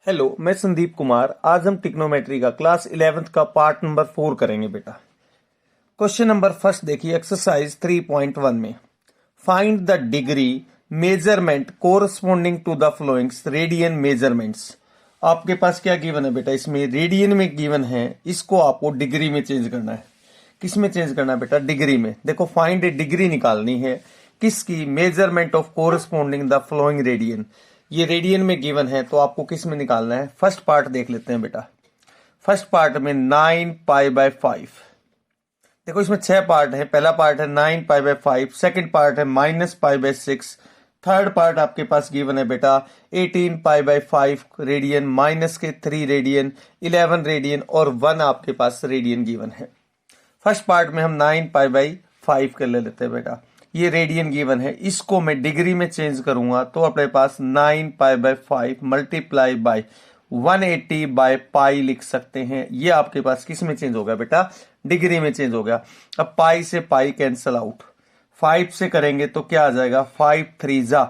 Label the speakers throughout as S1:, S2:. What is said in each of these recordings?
S1: Hello, मैं संदीप कुमार। आज हम ट्रिग्नोमेट्री का क्लास 11th का पार्ट नंबर 4 करेंगे बेटा। क्वेश्चन नंबर फर्स्ट देखिए, एक्सरसाइज 3.1 में find the degree measurement corresponding to the flowing radian measurements. आपके पास क्या गिवन है बेटा, इसमें रेडियन में गिवन है, इसको आपको डिग्री में चेंज करना है। किस में चेंज करना है बेटा? डिग्री में। देखो, फाइंड ए डिग्री निकालनी है किसकी? Measurement of corresponding the flowing radian. ये रेडियन में गिवन है तो आपको किस में निकालना है? फर्स्ट पार्ट देख लेते हैं बेटा। फर्स्ट पार्ट में 9π/5। देखो, इसमें 6 पार्ट है। पहला पार्ट है 9π/5, सेकंड पार्ट है -π/6, थर्ड पार्ट आपके पास गिवन है बेटा 18π/5 रेडियन, माइनस के 3 रेडियन, 11 रेडियन और 1 आपके पास रेडियन गिवन है। फर्स्ट पार्ट में हम 9π/5 कर लेते हैं बेटा। ये रेडियन गिवन है, इसको मैं डिग्री में चेंज करूंगा तो अपने पास 9π/5 मल्टीप्लाई बाय 180/π लिख सकते हैं। ये आपके पास किस में चेंज हो गया बेटा? डिग्री में चेंज हो गया। अब पाई से पाई कैंसल आउट, 5 से करेंगे तो क्या आ जाएगा? 5 3 जा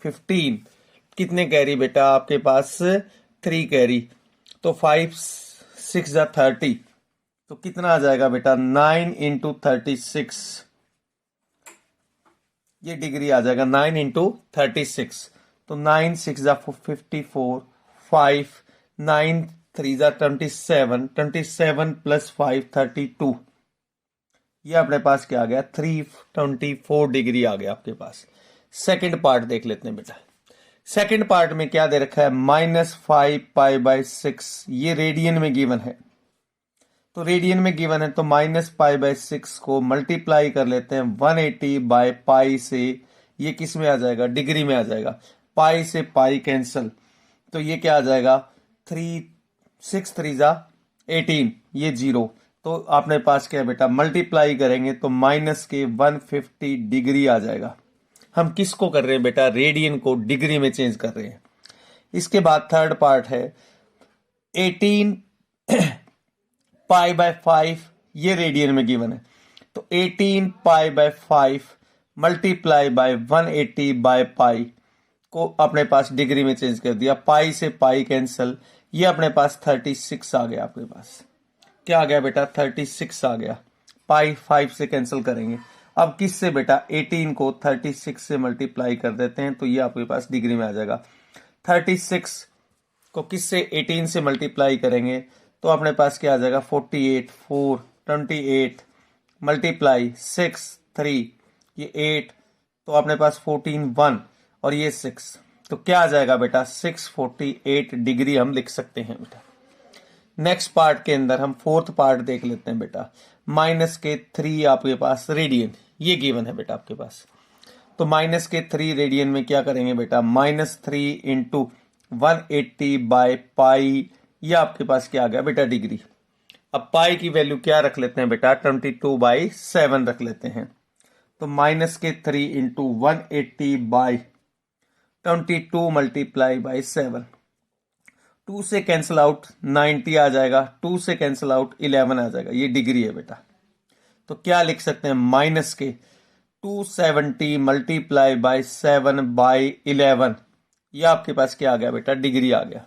S1: 15। कितने कैरी बेटा आपके पास? 3 कैरी। तो 5 6 जा 30, तो कितना आ जाएगा बेटा? 9 × 36। ये डिग्री आ जाएगा 9 × 36। तो 9 6 जा 54, 5 9 3 जा 27, 27 + 5 32। ये अपने पास क्या आ गया? 324 डिग्री आ गया आपके पास। सेकंड पार्ट देख लेते हैं बेटा। सेकंड पार्ट में क्या दे रखा है? -5π/6। ये रेडियन में गिवन है, तो रेडियन में गिवन है तो -π/6 को मल्टीप्लाई कर लेते हैं 180/π से। ये किस में आ जाएगा? डिग्री में आ जाएगा। पाई से पाई कैंसल, तो ये क्या आ जाएगा? 3 6 3 जा 18, ये 0। तो आपने पास क्या है बेटा? मल्टीप्लाई करेंगे तो माइनस के 150 डिग्री आ जाएगा। हम किसको कर रहे हैं बेटा? रेडियन को डिग्री में चेंज कर रहे हैं। इसके बाद थर्ड पार्ट है 18π/5। ये रेडियन में गिवन है, तो 18π/5 मल्टीप्लाई बाय 180/π को अपने पास डिग्री में चेंज कर दिया। पाई से पाई कैंसल, ये अपने पास 36 आ गया। आपके पास क्या आ गया बेटा? 36 आ गया। पाई 5 से कैंसिल करेंगे। अब किससे बेटा? 18 को 36 से मल्टीप्लाई कर देते हैं तो ये आपके पास डिग्री में आ जाएगा। 36 को किससे? 18 से मल्टीप्लाई करेंगे तो अपने पास क्या आ जाएगा? 48 4 28 मल्टीप्लाई 6 3, ये 8, तो अपने पास 14 1 और ये 6, तो क्या आ जाएगा बेटा? 648 डिग्री हम लिख सकते हैं बेटा। नेक्स्ट पार्ट के अंदर हम फोर्थ पार्ट देख लेते हैं बेटा। -3 आपके पास रेडियन, ये गिवन है बेटा आपके पास। तो -3 रेडियन में क्या करेंगे बेटा? -3 × 180/π। ये आपके पास क्या आ गया बेटा? डिग्री। अब पाई की वैल्यू क्या रख लेते हैं बेटा? 22/7 रख लेते हैं। तो -3 × 180/22 मल्टीप्लाई बाय 7। 2 से कैंसिल आउट 90 आ जाएगा, 2 से कैंसिल आउट 11 आ जाएगा। ये डिग्री है बेटा। तो क्या लिख सकते हैं? -270 मल्टीप्लाई बाय 7/11। ये आपके पास क्या आ गया बेटा? डिग्री आ गया।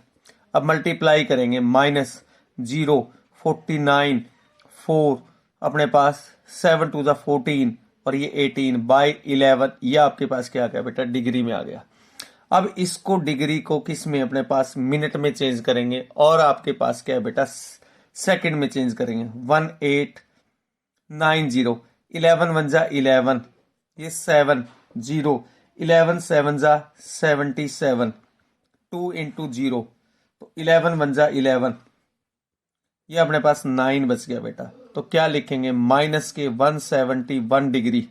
S1: अब मल्टीप्लाई करेंगे, -0 49 4, अपने पास 7 2 जा 14 और ये 18/11। ये आपके पास क्या आ गया बेटा? डिग्री में आ गया। अब इसको डिग्री को किस में? अपने पास मिनट में चेंज करेंगे और आपके पास क्या है बेटा? सेकंड में चेंज करेंगे। 1890, 11 1 जा 11, ये 7 0, 11 7 जा 77, 2 × 0, तो 11 1 जा 11, ये अपने पास 9 बच गया बेटा। तो क्या लिखेंगे? -171 डिग्री।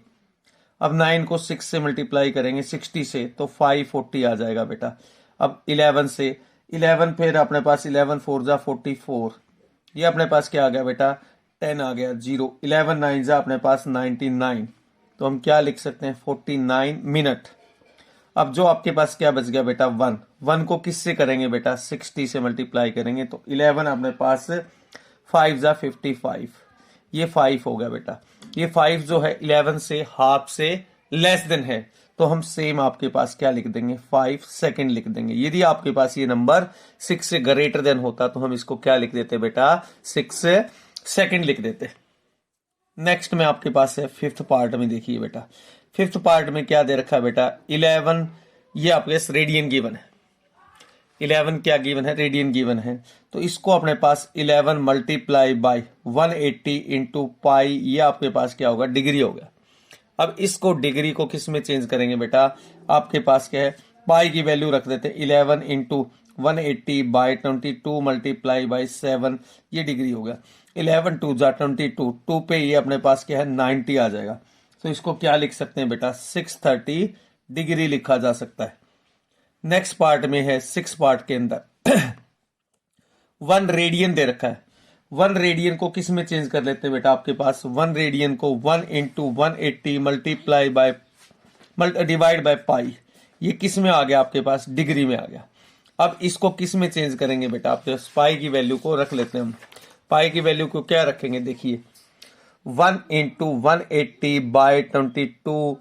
S1: अब 9 को 6 से मल्टीप्लाई करेंगे 60 से तो 540 आ जाएगा बेटा। अब 11 से 11 फिर अपने पास 11 4 जा 44, ये अपने पास क्या आ गया बेटा? 10 आ गया। 0 11 9 जा अपने पास 99, तो हम क्या लिख सकते हैं? 49 मिनट। अब जो आपके पास क्या बच गया बेटा? 1 को किससे करेंगे बेटा? 60 से मल्टीप्लाई करेंगे तो 11 अपने पास 5 जा 55, ये 5 हो गया बेटा। ये 5 जो है 11 से हाफ से लेस देन है, तो हम सेम आपके पास क्या लिख देंगे 5 सेकंड लिख देंगे। यदि आपके पास ये नंबर 6 से ग्रेटर देन होता तो हम इसको क्या लिख देते बेटा 6 सेकंड लिख देते। नेक्स्ट में आपके पास है फिफ्थ पार्ट में, देखिए बेटा फिफ्थ पार्ट में क्या दे रखा है बेटा 11, ये आपके पास रेडियन गिवन है। 11 क्या गिवन है, रेडियन गिवन है। तो इसको अपने पास 11 मल्टीप्लाई बाई 180 इंटू पाई, ये आपके पास क्या होगा डिग्री होगा। अब इसको डिग्री को किस में चेंज करेंगे बेटा, आपके पास क्या है पाई की वैल्यू रख देते हैं 11 इंटू 180 बाई 22 मल्टीप्लाई बाई 7, ये डिग्री होगा। 11 टू जा 22, 2 पे ये अपने पास क्या है 90 आ जाएगा। तो इसको क्या लिख सकते हैं बेटा 630 डिग्री लिखा जा सकता है। नेक्स्ट पार्ट में है 6 पार्ट के अंदर 1 रेडियन दे रखा है। 1 रेडियन को किस में चेंज कर लेते हैं बेटा, आपके पास 1 रेडियन को 1 into 180 multiply by divide by pi, ये किस में आ गया आपके पास डिग्री में आ गया। अब इसको किस में चेंज करेंगे बेटा, आपके पास पाई की वैल्यू को रख लेते हैं हम। पाई की वैल्यू को क्या रखेंगे, देखिए 1 into 180 by 22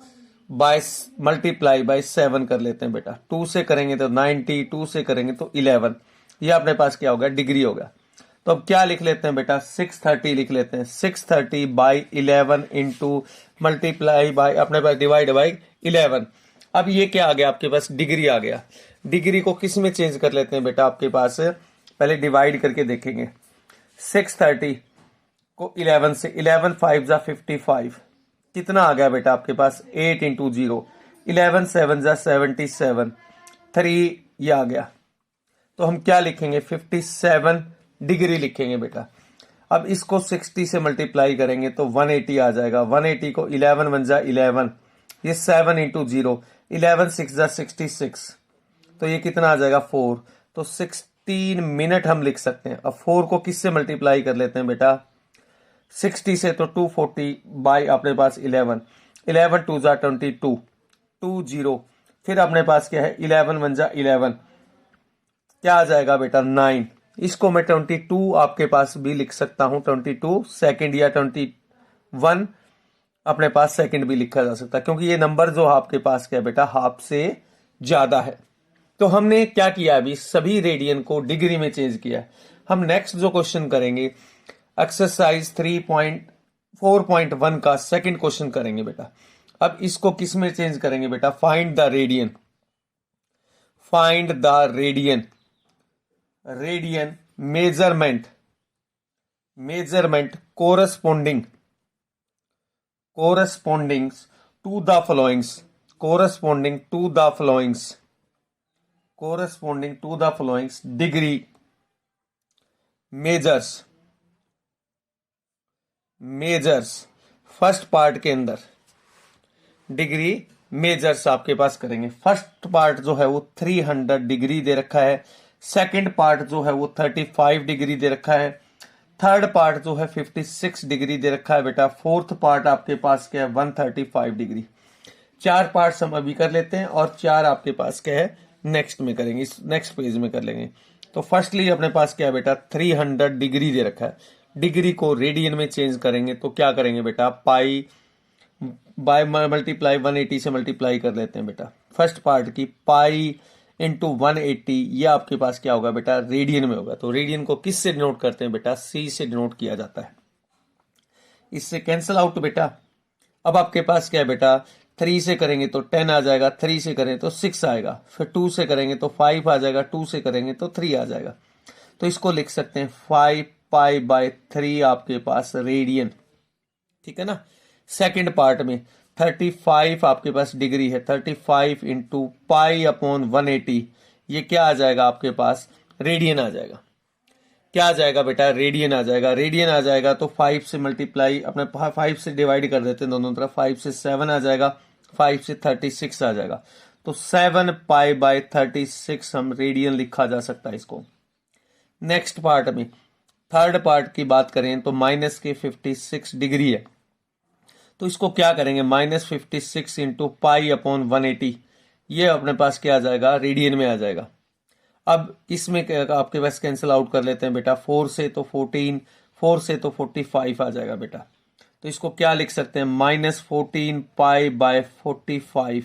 S1: by multiply by 7 कर लेते हैं बेटा। 2 से करेंगे तो 90, 2 से करेंगे तो 11, ये अपने पास क्या होगा डिग्री होगा। तो अब क्या लिख लेते हैं बेटा 630 लिख लेते हैं। 630 बाई 11 इंटू मल्टीप्लाई बाय अपने पास डिवाइड बाई 11। अब ये क्या आ गया आपके पास डिग्री आ गया। डिग्री को किस में चेंज कर लेते हैं बेटा, आपके पास पहले डिवाइड करके देखेंगे। 630 को 11 से 11 5 जा 55, कितना आ गया बेटा आपके पास 8 इंटू 0, 11 7 जा 77, 3 ये आ गया। तो हम क्या लिखेंगे 57 डिग्री लिखेंगे बेटा। अब इसको 60 से मल्टीप्लाई करेंगे तो 180 आ जाएगा। 180 को 11 1 जा 11, ये 7 इंटू 0, 11 6 जा 66, तो ये कितना आ जाएगा 4। तो 16 मिनट हम लिख सकते हैं। अब 4 को किससे मल्टीप्लाई कर लेते हैं बेटा 60 से, तो 240 बाई अपने पास 11, 11 2 जा 22, 2 0, फिर अपने पास क्या है 11 1 जा 11, क्या आ जाएगा बेटा 9। इसको मैं 22 आपके पास भी लिख सकता हूं, 22 सेकंड या 21 अपने पास सेकंड भी लिखा जा सकता है, क्योंकि ये नंबर जो आपके पास क्या है बेटा हाफ से ज्यादा है। तो हमने क्या किया अभी सभी रेडियन को डिग्री में चेंज किया। हम नेक्स्ट जो क्वेश्चन करेंगे एक्सरसाइज 3.4.1 का सेकंड क्वेश्चन करेंगे बेटा। अब इसको किस में चेंज करेंगे बेटा, find the radian, find the radian, radian measurement, measurement corresponding, corresponding to the followings, corresponding to the followings, corresponding to the followings degree measures, measures first part के अंदर डिग्री मेजर्स आपके पास करेंगे। फर्स्ट पार्ट जो है वो 300 degree दे रखा है, second part जो है वो 35 डिग्री दे रखा है, थर्ड पार्ट जो है 56 डिग्री दे रखा है बेटा, फोर्थ पार्ट आपके पास क्या है 135 डिग्री। 4 पार्ट्स हम अभी कर लेते हैं और 4 आपके पास क्या है नेक्स्ट में करेंगे, इस नेक्स्ट पेज में कर लेंगे। तो फर्स्टली अपने पास क्या है बेटा 300 डिग्री दे रखा है। डिग्री को रेडियन में चेंज करेंगे तो क्या करेंगे बेटा पाई बाय मल्टीप्लाई 180 से मल्टीप्लाई कर लेते हैं बेटा। फर्स्ट पार्ट की पाई इंटू 180, ये आपके पास क्या होगा बेटा रेडियन में होगा। तो रेडियन को किस से डिनोट करते हैं बेटा, सी से डिनोट किया जाता है। इससे कैंसिल आउट बेटा। अब आपके पास क्या है बेटा 3 से करेंगे तो 10 आ जाएगा, 3 से करें तो 6 आएगा, फिर 2 से करेंगे तो 5 आ जाएगा, 2 से करेंगे तो 3 आ जाएगा। तो इसको लिख सकते हैं 5 पाई बाय 3 आपके पास रेडियन, ठीक है ना। सेकंड पार्ट में 35 आपके पास डिग्री है, 35 इंटू पाई अपॉन 180, ये क्या आ जाएगा आपके पास रेडियन आ जाएगा। क्या आ जाएगा बेटा रेडियन आ जाएगा। रेडियन आ जाएगा तो 5 से मल्टीप्लाई अपने 5 से डिवाइड कर देते हैं दोनों तरफ, 5 से 7 आ जाएगा, 5 से 36 आ जाएगा। तो 7 पाई बाय 36 हम रेडियन लिखा जा सकता है इसको। नेक्स्ट पार्ट में थर्ड पार्ट की बात करें तो माइनस के 56 डिग्री है, तो इसको क्या करेंगे -56 इंटू पाई अपॉन 180, ये अपने पास क्या आ जाएगा रेडियन में आ जाएगा। अब इसमें आपके पास कैंसिल आउट कर लेते हैं बेटा, 4 से तो 14, 4 से तो 45 आ जाएगा बेटा। तो इसको क्या लिख सकते हैं -14 pi by 45,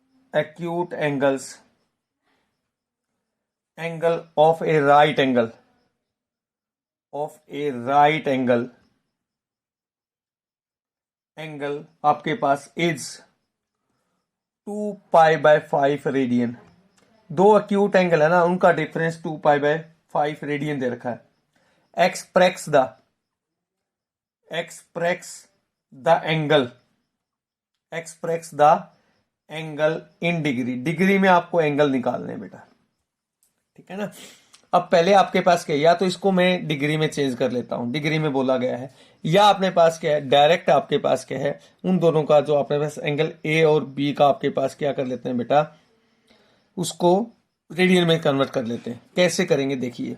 S1: acute angles, angle of a right angle, angle आपके पास is 2π/5 रेडियन। दो अक्यूट एंगल है ना, उनका डिफरेंस 2π/5 रेडियन दे रखा है। Express the angle in degree. Degree में आपको एंगल निकालने हैं बेटा, ठीक है ना। अब पहले आपके पास क्या है, या तो इसको मैं डिग्री में चेंज कर लेता हूं, डिग्री में बोला गया है, या अपने पास क्या है, डायरेक्ट आपके पास क्या है, उन दोनों का जो अपने पास एंगल ए और बी का आपके पास क्या कर लेते हैं बेटा, उसको रेडियन में कन्वर्ट कर लेते हैं। कैसे करेंगे देखिए,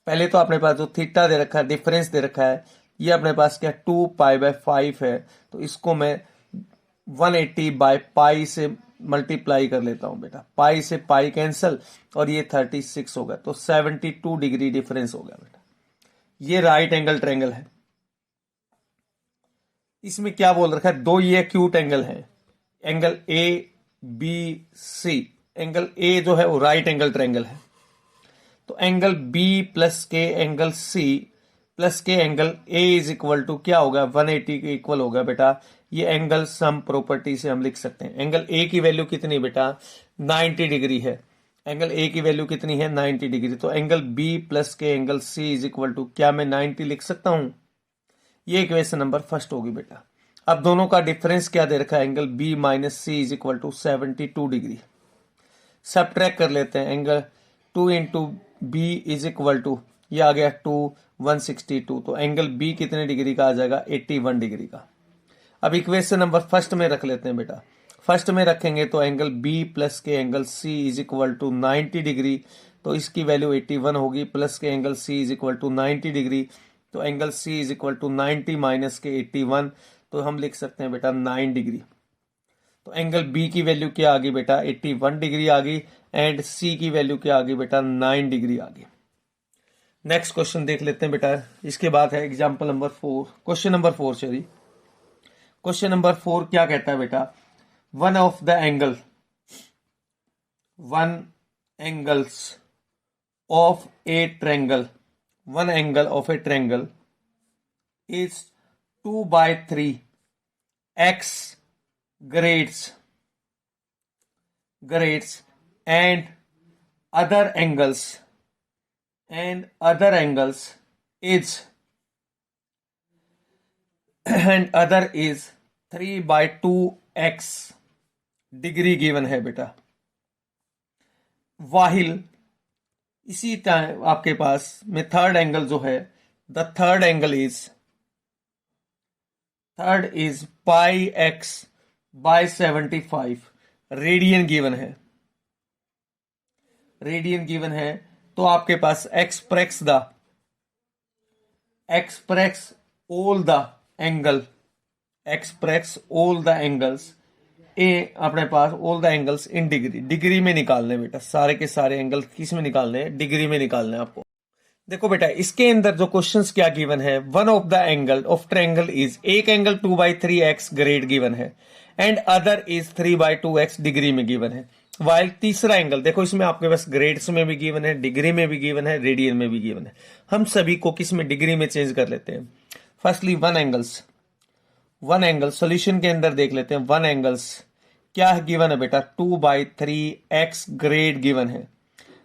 S1: पहले तो अपने पास जो थीटा दे रखा है, डिफरेंस दे रखा है, ये अपने पास क्या 2π/5 है, तो इसको मैं 180/π से मल्टीप्लाई कर लेता हूं बेटा। पाई से पाई कैंसल और ये 36 होगा, तो 72 डिग्री डिफरेंस हो गया बेटा। ये राइट एंगल ट्रायंगल है। इसमें क्या बोल रखा है, दो ये एक्यूट एंगल है, angle A B C. Angle A जो है वो राइट एंगल ट्रायंगल है, तो एंगल बी प्लस के एंगल सी प्लस के angle A is equal to क्या होगा, 180 के इक्वल होगा बेटा। ये एंगल सम प्रॉपर्टी से हम लिख सकते हैं। एंगल ए की वैल्यू कितनी बेटा, 90 डिग्री है। एंगल ए की वैल्यू कितनी है, 90 डिग्री। तो एंगल बी प्लस के angle C is equal to क्या मैं 90 लिख सकता हूं। ये इक्वेशन नंबर फर्स्ट होगी बेटा। अब दोनों का डिफरेंस क्या दे रखा है, angle B minus C is equal to 72 degree. Subtract कर लेते हैं, angle 2 into B is equal to, ये आ गया 2 162। तो एंगल बी कितने डिग्री का आ जाएगा, 81 डिग्री का। अब इक्वेशन नंबर फर्स्ट में रख लेते हैं बेटा। फर्स्ट में रखेंगे तो एंगल बी प्लस के angle C is equal to 90 degree, तो इसकी वैल्यू 81 होगी, प्लस के angle C is equal to 90 degree, तो angle C is equal to 90 minus के 81, तो हम लिख सकते हैं बेटा 9 डिग्री। तो एंगल बी की वैल्यू क्या आ गई बेटा, 81 डिग्री आ गई, एंड सी की वैल्यू क्या आ गई बेटा, 9 डिग्री आ गई। नेक्स्ट क्वेश्चन देख लेते हैं बेटा। इसके बाद है example number 4, question number 4 sorry. Question number 4 क्या कहता है बेटा, one angles of A triangle, one angle of A triangle is 2/3 x grades and other angles is and other is 3/2x degree given है बेटा। वाहिल इसी टाइम आपके पास में third angle जो है, the third angle is πx/75 radian given है। तो आपके पास एक्सप्रेस ऑल द एंगल्स ए, अपने पास all the angles in degree में निकालने बेटा। सारे के सारे एंगल किस में निकालने हैं, डिग्री में निकालने हैं आपको। देखो बेटा, इसके अंदर जो क्वेश्चंस क्या गिवन है, one of the angle of triangle is, एक एंगल 2/3x ग्रेड गिवन है and other is 3/2x degree में गिवन है। वाइल तीसरा एंगल, देखो इसमें आपके पास ग्रेड्स में भी गिवन है, डिग्री में भी गिवन है, रेडियन में भी गिवन है। हम सभी को किस में, डिग्री में चेंज कर लेते हैं। फर्स्टली वन एंगल सॉल्यूशन के अंदर देख लेते हैं। वन एंगल्स क्या गिवन है बेटा, 2/3x ग्रेड गिवन है।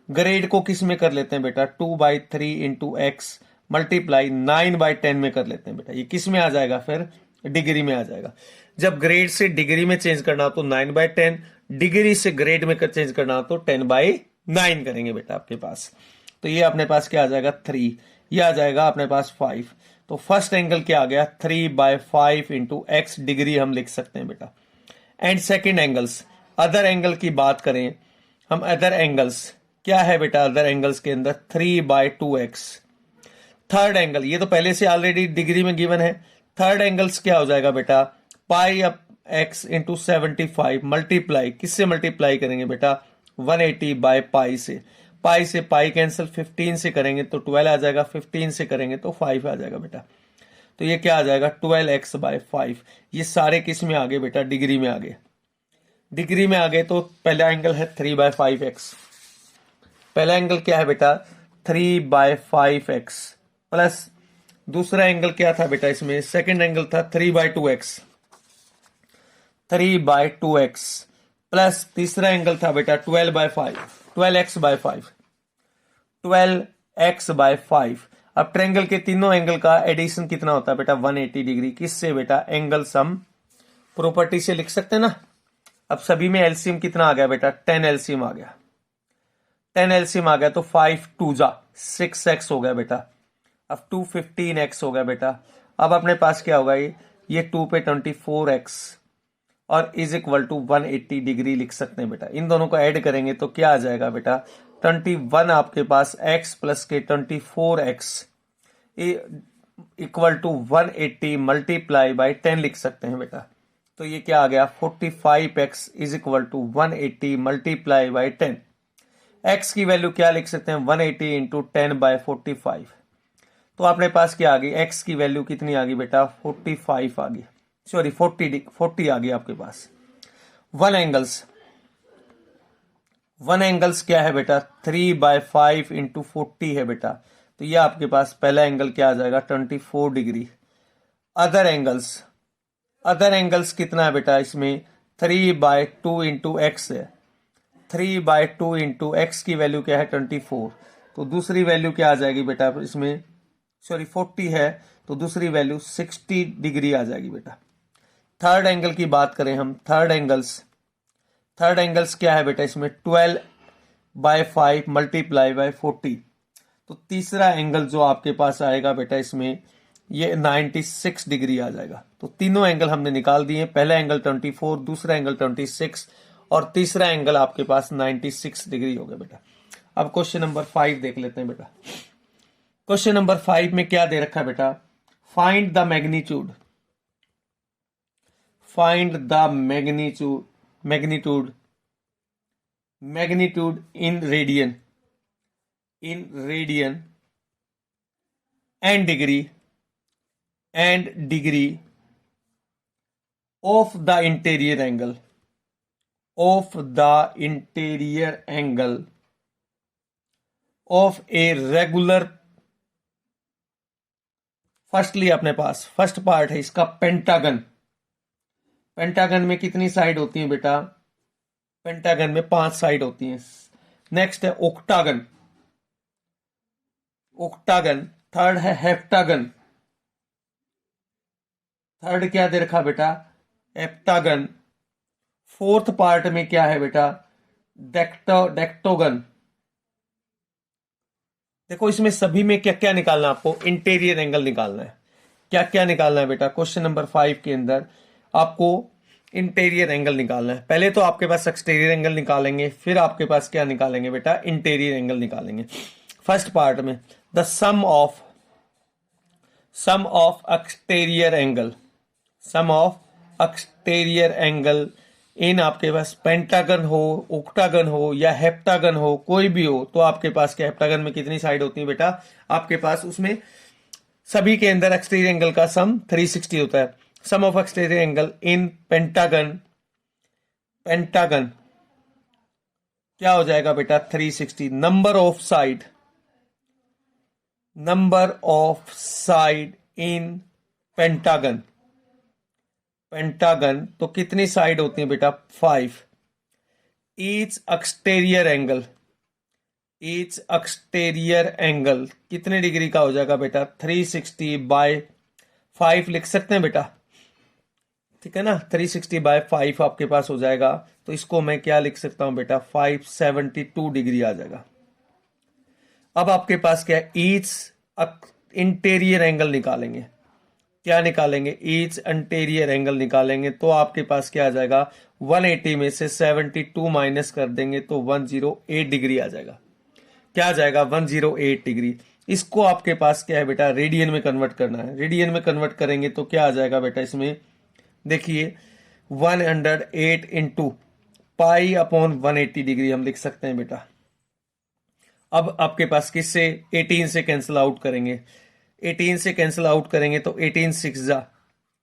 S1: ग्रेड को किस में कर लेते हैं बेटा, 2/3 इंटू एक्स मल्टीप्लाई 9/10 में कर लेते हैं बेटा। ये किस में आ जाएगा, फिर डिग्री में आ जाएगा। जब ग्रेड से डिग्री में चेंज करना हो तो 9/10, डिग्री से ग्रेड में चेंज करना हो तो 10/9 करेंगे बेटा आपके पास। तो ये अपने पास क्या आ जाएगा, 3, ये आ जाएगा अपने पास 5। तो फर्स्ट एंगल क्या आ गया, 3/5 इंटू एक्स डिग्री हम लिख सकते हैं बेटा। And second angles, other angle की बात करें हम, अदर एंगल्स क्या है बेटा, अदर एंगल्स के अंदर 3/2x। थर्ड एंगल, ये तो पहले से ऑलरेडी डिग्री में गिवन है। थर्ड एंगल्स क्या हो जाएगा बेटा, πx इंटू 75 मल्टीप्लाई, किससे मल्टीप्लाई करेंगे बेटा, 180/π से। पाई से पाई कैंसिल, 15 से करेंगे तो 12 आ जाएगा, 15 से करेंगे तो 5 आ जाएगा बेटा। तो ये क्या आ जाएगा, 12x/5। ये सारे किस में आ गए बेटा, डिग्री में आ गए। डिग्री में आ गए तो पहला एंगल है 3/5x। पहला एंगल क्या है बेटा 3/5x प्लस दूसरा एंगल क्या था बेटा इसमें, सेकंड एंगल था 3/2x, 3/2x प्लस तीसरा एंगल था बेटा 12/5, 12x/5, 12x/5। अब ट्रायंगल के तीनों एंगल का एडिशन कितना होता है बेटा 180 डिग्री। किससे बेटा, एंगल सम प्रॉपर्टी से लिख सकते हैं ना। अब सभी में एलसीएम कितना आ गया बेटा 10 एलसीएम आ गया, 10 एलसीएम आ गया तो 5 2 जा 6x हो गया बेटा। अब 2 15x हो गया बेटा। अब अपने पास क्या होगा, ये 2 पे 24x और इज इक्वल टू 180 डिग्री लिख सकते हैं बेटा। इन दोनों को ऐड करेंगे तो क्या आ जाएगा बेटा 21 आपके पास x प्लस के 24x equal to 180 multiply by 10 लिख सकते हैं बेटा। तो ये क्या आ गया 45x is equal to 180 multiply by 10। x की वैल्यू क्या लिख सकते हैं 180 इंटू 10/45। तो अपने पास क्या आ गई, x की वैल्यू कितनी आ गई बेटा 45 आ गई, सॉरी 40 आ गई आपके पास। वन एंगल्स क्या है बेटा 3/5 इंटू 40 है बेटा। तो ये आपके पास पहला एंगल क्या आ जाएगा 24 डिग्री। अदर एंगल्स कितना है बेटा इसमें 3/2 इंटू एक्स है, 3/2 इंटू एक्स की वैल्यू क्या है 24। तो दूसरी वैल्यू क्या आ जाएगी बेटा इसमें, सॉरी 40 है तो दूसरी वैल्यू 60 डिग्री आ जाएगी बेटा। थर्ड एंगल की बात करें हम, थर्ड एंगल्स क्या है बेटा इसमें 12/5 मल्टीप्लाई बाय 40। तो तीसरा एंगल जो आपके पास आएगा बेटा इसमें ये 96 डिग्री आ जाएगा। तो तीनों एंगल हमने निकाल दिए, पहला एंगल 24, दूसरा एंगल 26 और तीसरा एंगल आपके पास 96 डिग्री हो गया बेटा। अब क्वेश्चन नंबर 5 देख लेते हैं बेटा। क्वेश्चन नंबर 5 में क्या दे रखा है बेटा, find the magnitude in radian and degree of the interior angle of a regular। Firstly अपने पास फर्स्ट पार्ट है इसका पेंटागन में कितनी साइड होती है बेटा, पेंटागन में 5 साइड होती हैं। नेक्स्ट है ओक्टागन, थर्ड है हेप्टागन, थर्ड क्या दे रखा बेटा हेप्टागन। फोर्थ पार्ट में क्या है बेटा डेक्टोगन। देखो इसमें सभी में क्या क्या निकालना है आपको, इंटीरियर एंगल निकालना है। क्या क्या निकालना है बेटा क्वेश्चन नंबर 5 के अंदर आपको इंटीरियर एंगल निकालना है। पहले तो आपके पास एक्सटीरियर एंगल निकालेंगे, फिर आपके पास क्या निकालेंगे बेटा इंटीरियर एंगल निकालेंगे। फर्स्ट पार्ट में the sum of exterior angle in आपके पास पेंटागन हो, ओक्टागन हो या हेप्टागन हो, कोई भी हो, तो आपके पास क्या हेप्टागन में कितनी साइड होती है बेटा आपके पास, उसमें सभी के अंदर एक्सटीरियर एंगल का सम 360 होता है। Sum of exterior angle in pentagon क्या हो जाएगा बेटा 360। Number of side in pentagon तो कितनी साइड होती है बेटा 5। ईच एक्सटीरियर एंगल कितने डिग्री का हो जाएगा बेटा 360/5 लिख सकते हैं बेटा, ठीक है ना। 360/5 आपके पास हो जाएगा, तो इसको मैं क्या लिख सकता हूं बेटा 572 डिग्री आ जाएगा। अब आपके पास क्या है ईच इंटीरियर एंगल निकालेंगे। क्या निकालेंगे ईच इंटीरियर एंगल निकालेंगे, तो आपके पास क्या आ जाएगा 180 में से 72 माइनस कर देंगे तो 108 डिग्री आ जाएगा। क्या आ जाएगा 108 डिग्री। इसको आपके पास क्या है बेटा रेडियन में कन्वर्ट करना है। रेडियन में कन्वर्ट करेंगे तो क्या आ जाएगा बेटा इसमें देखिए 108 इंटू पाई अपॉन 180 डिग्री हम लिख सकते हैं बेटा। अब आपके पास किससे 18 से कैंसिल आउट करेंगे, 18 से कैंसिल आउट करेंगे तो 18 6 जा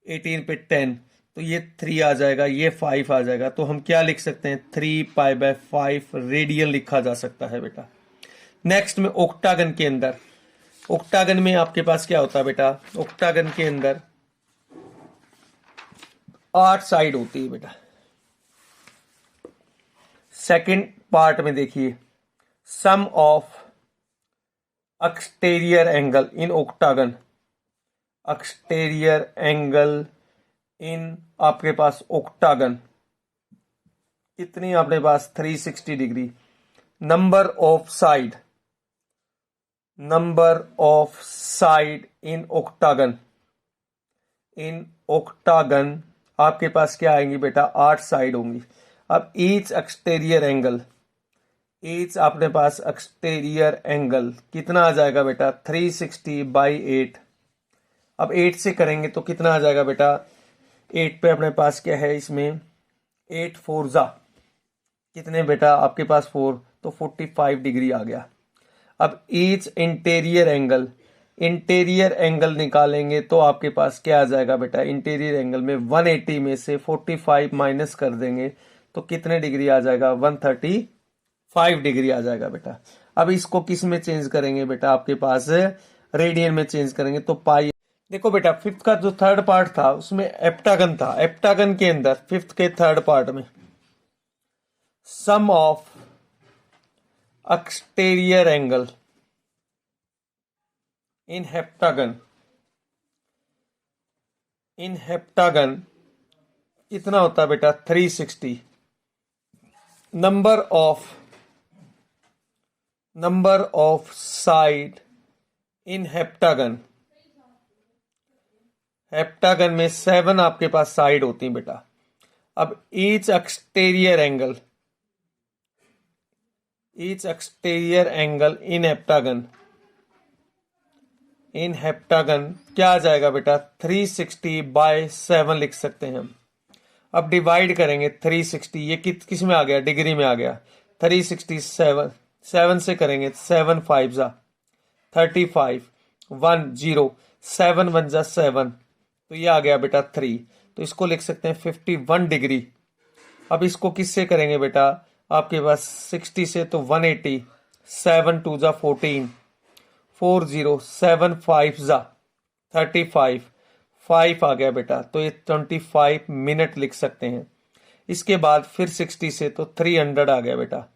S1: 18 पे 10 तो ये 3 आ जाएगा, ये 5 आ जाएगा। तो हम क्या लिख सकते हैं, 3π/5 रेडियन लिखा जा सकता है बेटा। नेक्स्ट में ओक्टागन के अंदर, ओक्टागन में आपके पास क्या होता है बेटा, ओक्टागन के अंदर 8 साइड होती है बेटा। सेकंड पार्ट में देखिए, sum of exterior angle in octagon, exterior angle in आपके पास ओक्टागन इतनी आपके पास 360 degree. Number of side, number of side in octagon, in octagon आपके पास क्या आएंगी बेटा, 8 साइड होंगी। अब ईच एक्सटीरियर एंगल, ईच अपने पास एक्सटीरियर एंगल कितना आ जाएगा बेटा, 360/8। अब 8 से करेंगे तो कितना आ जाएगा बेटा, 8 पे अपने पास क्या है, इसमें 8 4 जा कितने बेटा आपके पास 4, तो 45 डिग्री आ गया। अब each interior angle, interior angle निकालेंगे तो आपके पास क्या आ जाएगा बेटा, इंटीरियर एंगल में 180 में से 45 माइनस कर देंगे तो कितने डिग्री आ जाएगा, 135 डिग्री आ जाएगा बेटा। अब इसको किस में चेंज करेंगे बेटा, आपके पास रेडियन में चेंज करेंगे तो पाई। देखो बेटा, फिफ्थ का जो थर्ड पार्ट था उसमें एप्टागन था, एप्टागन के अंदर फिफ्थ के थर्ड पार्ट में sum of exterior angle in heptagon, in heptagon कितना होता है बेटा, 360। Number of side in heptagon, heptagon में 7 आपके पास साइड होती हैं बेटा। अब each exterior angle, each exterior angle in heptagon, in heptagon क्या आ जाएगा बेटा, 360/7 लिख सकते हैं हम। अब डिवाइड करेंगे 360, ये किस में आ गया, डिग्री में आ गया। 367 7 से करेंगे 7 5 जा 35, 1 0, 7 1 जा 7, तो ये आ गया बेटा 3। तो इसको लिख सकते हैं 51 डिग्री। अब इसको किससे करेंगे बेटा, आपके पास 60 से तो 180, 7 2 जा 14, 4 0, 7 5 जा 35, 5 आ गया बेटा। तो ये 25 मिनट लिख सकते हैं। इसके बाद फिर 60 से तो 300 आ गया बेटा।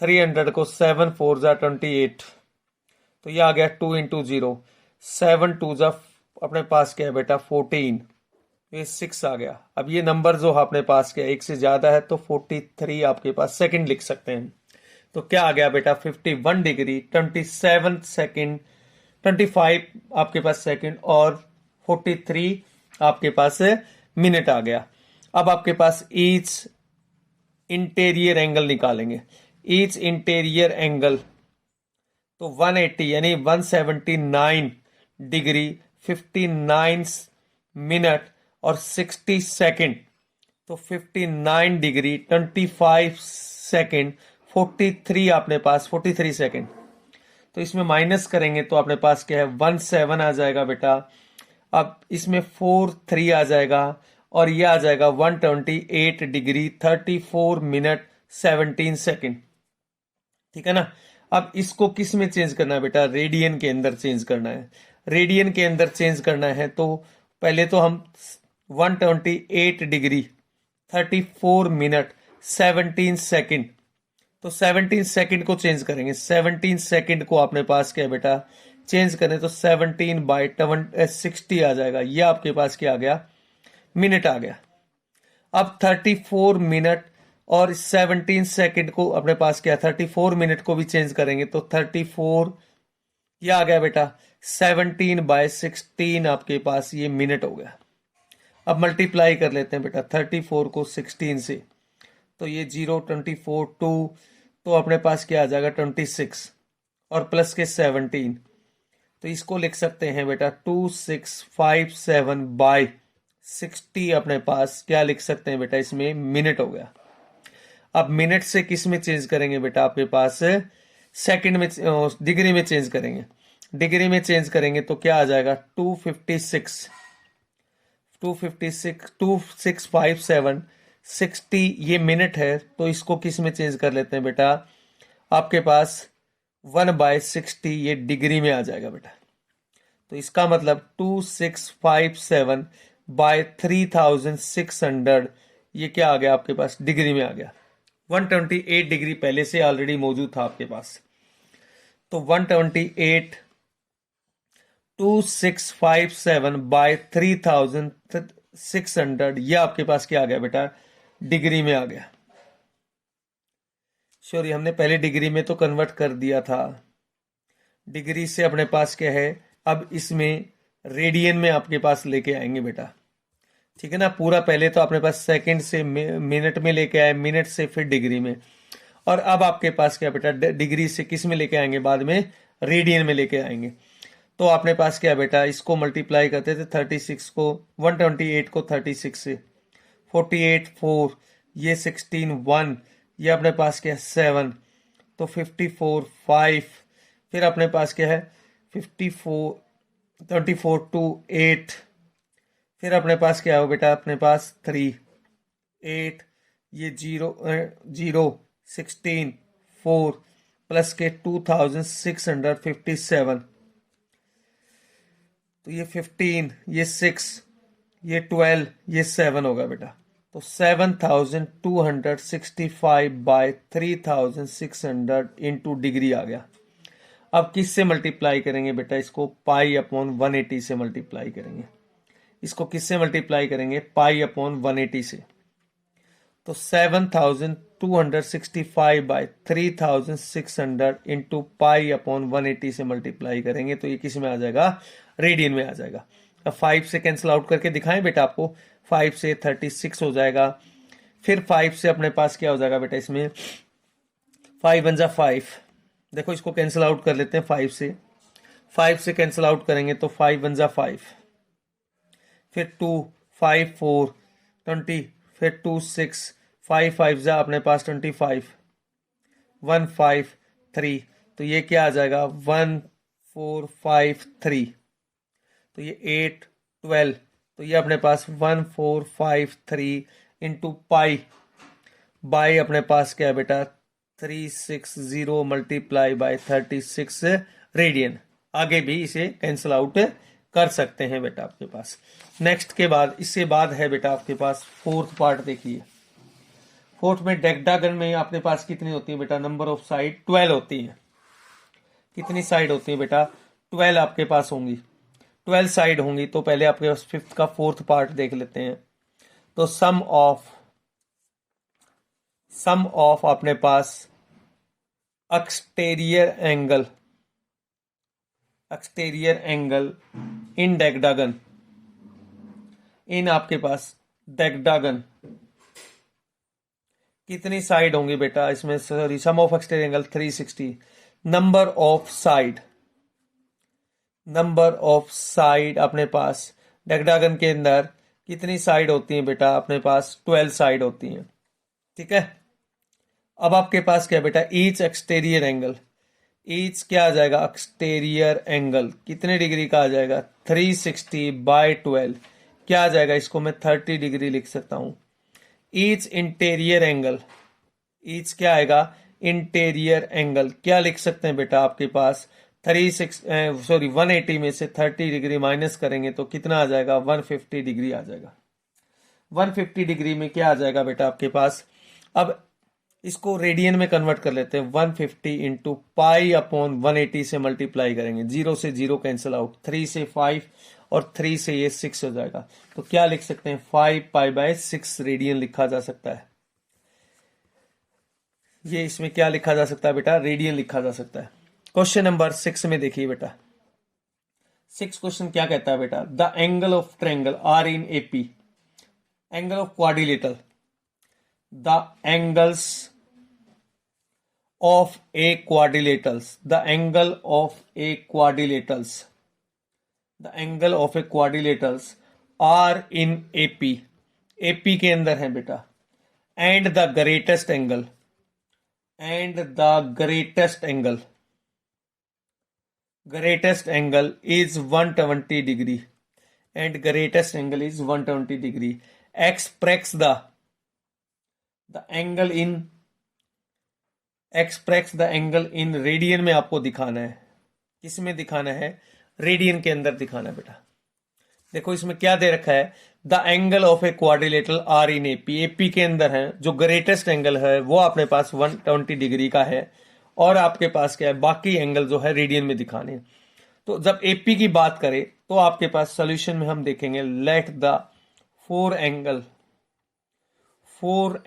S1: 300 को 7 4 जा 28, तो ये आ गया 2 इंटू 0, 7 2 जा अपने पास क्या है बेटा 14, ये 6 आ गया। अब ये नंबर जो अपने पास क्या एक से ज्यादा है तो 43 आपके पास सेकंड लिख सकते हैं। तो क्या आ गया बेटा, 51 डिग्री 27 सेकंड, 25 आपके पास सेकंड और 43 आपके पास मिनट आ गया। अब आपके पास ईच इंटीरियर एंगल निकालेंगे, ईच इंटीरियर एंगल तो 180 यानी 179 डिग्री 59 मिनट और 60 सेकंड, तो 59 डिग्री 25 सेकंड 43 अपने पास 43 सेकंड। तो इसमें माइनस करेंगे तो अपने पास क्या है 17 आ जाएगा बेटा। अब इसमें 4 3 आ जाएगा और ये आ जाएगा 128 डिग्री 34 मिनट 17 सेकंड। ठीक है ना। अब इसको किस में चेंज करना है बेटा, रेडियन के अंदर चेंज करना है। रेडियन के अंदर चेंज करना है तो पहले तो हम 128 डिग्री 34 मिनट 17 सेकंड, तो 17 सेकंड को चेंज करेंगे। 17 सेकंड को अपने पास क्या है बेटा चेंज करें तो 17/60 आ जाएगा। ये आपके पास क्या आ गया, मिनट आ गया। अब 34 मिनट और 17 सेकंड को अपने पास क्या 34 मिनट को भी चेंज करेंगे तो 34 ये आ गया बेटा 17/16 आपके पास ये मिनट हो गया। अब मल्टीप्लाई कर लेते हैं बेटा 34 को 16 से, तो ये 0 24 2 तो अपने पास क्या आ जाएगा 26 और प्लस के 17, तो इसको लिख सकते हैं बेटा 2657/60 अपने पास क्या लिख सकते हैं बेटा, इसमें मिनट हो गया। अब मिनट से किस में चेंज करेंगे बेटा, आपके पास सेकंड में डिग्री में चेंज करेंगे। डिग्री में चेंज करेंगे तो क्या आ जाएगा 256 256 2657 60 ये मिनट है, तो इसको किस में चेंज कर लेते हैं बेटा, आपके पास 1/60 ये डिग्री में आ जाएगा बेटा। तो इसका मतलब 2657 बाय 3600 ये क्या आ गया आपके पास, डिग्री में आ गया। 128 डिग्री पहले से ऑलरेडी मौजूद था आपके पास, तो 128 2657 बाय 3600 ये आपके पास क्या आ गया बेटा, डिग्री में आ गया। सॉरी, हमने पहले डिग्री में तो कन्वर्ट कर दिया था, डिग्री से अपने पास क्या है, अब इसमें रेडियन में आपके पास लेके आएंगे बेटा, ठीक है ना। पूरा पहले तो अपने पास सेकंड से मिनट में लेके आए, मिनट से फिर डिग्री में, और अब आपके पास क्या बेटा, डिग्री से किस में लेके आएंगे, बाद में रेडियन में लेके आएंगे। तो आपने पास क्या बेटा, इसको मल्टीप्लाई करते थे 36 को, 128 को 36 से, 48 4, ये 16 1, ये अपने पास क्या है 7, तो 54 5, फिर अपने पास क्या है 54 24 2 8, फिर अपने पास क्या हो बेटा, अपने पास 3 8, ये 0 0 16 4 प्लस के 2657, तो ये 15, ये 6, ये 12, ये 7 होगा बेटा। तो 7265 बाय 3600 इंटू डिग्री आ गया। अब किससे मल्टीप्लाई करेंगे बेटा, इसको पाई अपॉन 180 से मल्टीप्लाई करेंगे। इसको किससे मल्टीप्लाई करेंगे, पाई अपॉन 180 से। तो 7265 बाय 3600 इंटू पाई अपॉन 180 से मल्टीप्लाई करेंगे, तो ये किस में आ जाएगा, रेडियन में आ जाएगा। अब 5 से कैंसिल आउट करके दिखाएं बेटा आपको, 5 से 36 हो जाएगा, फिर 5 से अपने पास क्या हो जाएगा बेटा, इसमें 5 1 जा 5, देखो इसको कैंसिल आउट कर लेते हैं 5 से, 5 से कैंसिल आउट करेंगे तो 5 1 जा 5, फिर 2 5 4 20, फिर 2 6 5 5 जा अपने पास 25, 1 5 3, तो ये क्या आ जाएगा 1 4 5 3, तो ये 8 12, तो ये अपने पास 1 4 5 3 इंटू पाई बाई अपने पास क्या है बेटा 360 मल्टीप्लाई बाय 36 रेडियन। आगे भी इसे कैंसिल आउट कर सकते हैं बेटा आपके पास। नेक्स्ट के बाद, इससे बाद है बेटा आपके पास फोर्थ पार्ट, देखिए फोर्थ में डेक्टागन में आपके पास कितनी होती है बेटा, नंबर ऑफ साइड 12 होती है। कितनी साइड होती है बेटा, 12 आपके पास होंगी, 12 साइड होंगी। तो पहले आपके पास फिफ्थ का फोर्थ पार्ट देख लेते हैं। तो सम ऑफ अपने पास एक्सटीरियर एंगल इन डेक्टागन, इन आपके पास डेक्टागन कितनी साइड होंगी बेटा इसमें, sorry sum of exterior angle 360, number of side अपने पास डेक्टागन के अंदर कितनी साइड होती है बेटा, अपने पास 12 साइड होती हैं, ठीक है। अब आपके पास क्या बेटा, ईच एक्सटीरियर एंगल, ईच क्या आ जाएगा, एक्सटीरियर एंगल कितने डिग्री का आ जाएगा 360 बाय 12, क्या आ जाएगा, इसको मैं 30 डिग्री लिख सकता हूं। ईच इंटीरियर एंगल, ईच क्या आएगा, इंटीरियर एंगल क्या लिख सकते हैं बेटा आपके पास 180 में से 30 डिग्री माइनस करेंगे तो कितना आ जाएगा, 150 डिग्री आ जाएगा। 150 डिग्री में क्या आ जाएगा बेटा आपके पास, अब इसको रेडियन में कन्वर्ट कर लेते हैं। 150 इंटू पाई अपॉन 180 से मल्टीप्लाई करेंगे, 0 से 0 कैंसिल आउट, 3 से 5 और 3 से ये 6 हो जाएगा। तो क्या लिख सकते हैं, 5 पाई बाय 6 रेडियन लिखा जा सकता है। ये इसमें क्या लिखा जा सकता है बेटा, रेडियन लिखा जा सकता है। क्वेश्चन नंबर 6 में देखिए बेटा, 6 क्वेश्चन क्या कहता है बेटा, the angle of triangle are in AP, angle of quadrilateral, the angles of a quadrilaterals, the angle of a quadrilaterals, the angle of a quadrilaterals are in AP, AP के अंदर है बेटा, and the greatest angle, and the greatest angle is 120 degree, and greatest angle is 120 degree. Express the angle in radian में आपको दिखाना है। किस में दिखाना है? रेडियन के अंदर दिखाना है बेटा। देखो इसमें क्या दे रखा है, the angle of a quadrilateral are in AP, AP के अंदर है जो ग्रेटेस्ट एंगल है वो अपने पास 120 डिग्री का है, और आपके पास क्या है, बाकी एंगल जो है रेडियन में दिखाने हैं। तो जब एपी की बात करें तो आपके पास सॉल्यूशन में हम देखेंगे, let the four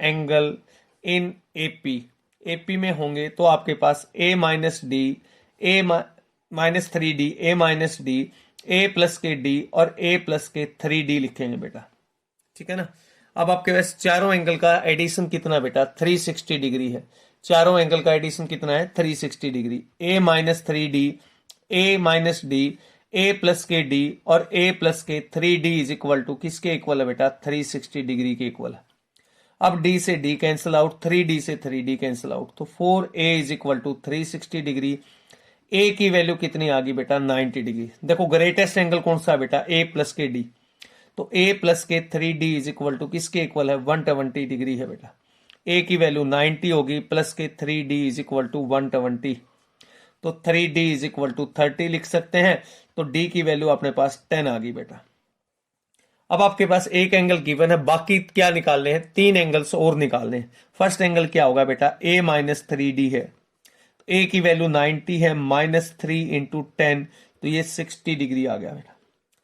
S1: angle in AP, AP में होंगे तो आपके पास ए माइनस डी, ए माइनस 3D, ए माइनस डी, ए प्लस के डी और ए प्लस के 3D लिखेंगे बेटा। ठीक है ना। अब आपके पास चारों एंगल का एडिशन कितना बेटा? 360 डिग्री है। चारों एंगल का एडिशन कितना है? 360 डिग्री। ए माइनस 3D, ए माइनस डी, ए प्लस के डी और ए प्लस के 3D इज इक्वल टू किसके इक्वल है बेटा? 360 डिग्री के इक्वल है। अब डी से डी कैंसिल आउट, 3D से 3D कैंसिल आउट, तो 4A is equal to 360 degree. A की वैल्यू कितनी आ गई बेटा? 90 डिग्री। देखो ग्रेटेस्ट एंगल कौन सा है बेटा? ए प्लस के डी, तो ए प्लस के 3D इज इक्वल टू किसके इक्वल है? 120 डिग्री है बेटा। ए की वैल्यू 90 होगी, प्लस के 3D इज इक्वल टू 120, तो 3D इज इक्वल टू 30 लिख सकते हैं। तो डी की वैल्यू अपने पास 10 आ गई बेटा। अब आपके पास एक एंगल गिवन है, बाकी क्या निकालने हैं? 3 एंगल्स और निकालने हैं। फर्स्ट एंगल क्या होगा बेटा? ए माइनस 3D है, ए की वैल्यू 90 है, माइनस 3 इंटू 10, तो ये 60 डिग्री आ गया बेटा।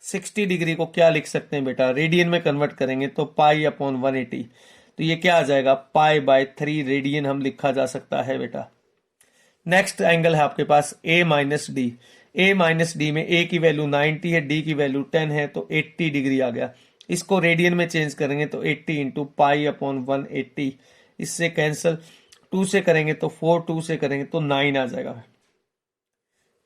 S1: 60 डिग्री को क्या लिख सकते हैं बेटा? रेडियन में कन्वर्ट करेंगे तो पाई अपॉन 180, तो ये क्या आ जाएगा? पाई बाय 3 रेडियन हम लिखा जा सकता है बेटा। नेक्स्ट एंगल है आपके पास ए माइनस डी, ए माइनस डी में ए की वैल्यू 90 है, डी की वैल्यू 10 है, तो 80 डिग्री आ गया। इसको रेडियन में चेंज करेंगे तो 80 इंटू पाई अपॉन 180, इससे कैंसिल, 2 से करेंगे तो 4, 2 से करेंगे तो 9 आ जाएगा।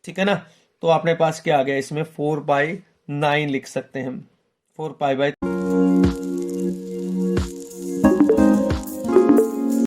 S1: ठीक है ना। तो अपने पास क्या आ गया इसमें? 4/9 लिख सकते हैं हम, 4 पाई बाय